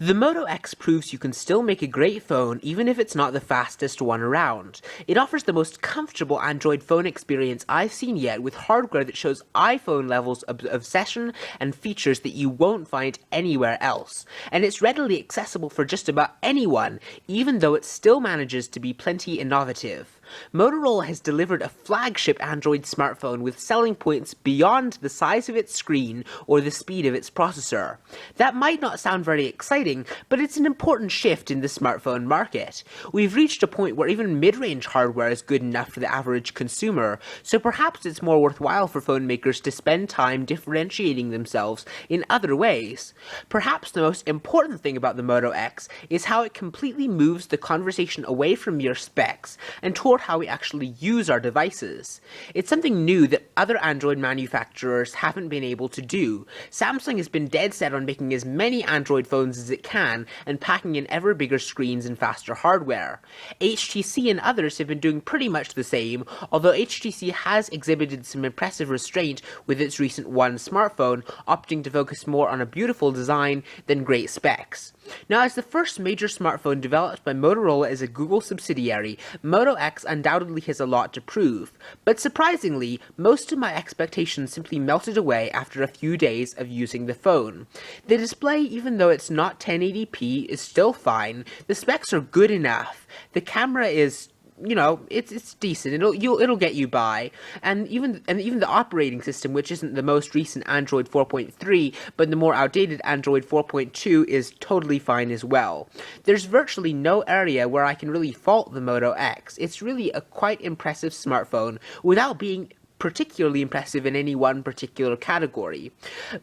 The Moto X proves you can still make a great phone even if it's not the fastest one around. It offers the most comfortable Android phone experience I've seen yet, with hardware that shows iPhone levels of obsession and features that you won't find anywhere else. And it's readily accessible for just about anyone, even though it still manages to be plenty innovative. Motorola has delivered a flagship Android smartphone with selling points beyond the size of its screen or the speed of its processor. That might not sound very exciting, but it's an important shift in the smartphone market. We've reached a point where even mid-range hardware is good enough for the average consumer, so perhaps it's more worthwhile for phone makers to spend time differentiating themselves in other ways. Perhaps the most important thing about the Moto X is how it completely moves the conversation away from mere specs and toward how we actually use our devices. It's something new that other Android manufacturers haven't been able to do. Samsung has been dead set on making as many Android phones as it can and packing in ever bigger screens and faster hardware. HTC and others have been doing pretty much the same, although HTC has exhibited some impressive restraint with its recent One smartphone, opting to focus more on a beautiful design than great specs. Now, as the first major smartphone developed by Motorola as a Google subsidiary, Moto X undoubtedly has a lot to prove. But surprisingly, most of my expectations simply melted away after a few days of using the phone. The display, even though it's not 1080p, is still fine. The specs are good enough. The camera is, it's decent. It'll get you by, and even the operating system, which isn't the most recent Android 4.3, but the more outdated Android 4.2, is totally fine as well. There's virtually no area where I can really fault the Moto X. It's really a quite impressive smartphone without being particularly impressive in any one particular category.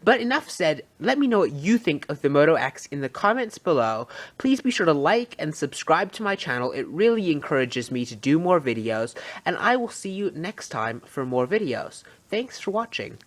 But enough said, let me know what you think of the Moto X in the comments below. Please be sure to like and subscribe to my channel. It really encourages me to do more videos, and I will see you next time for more videos. Thanks for watching.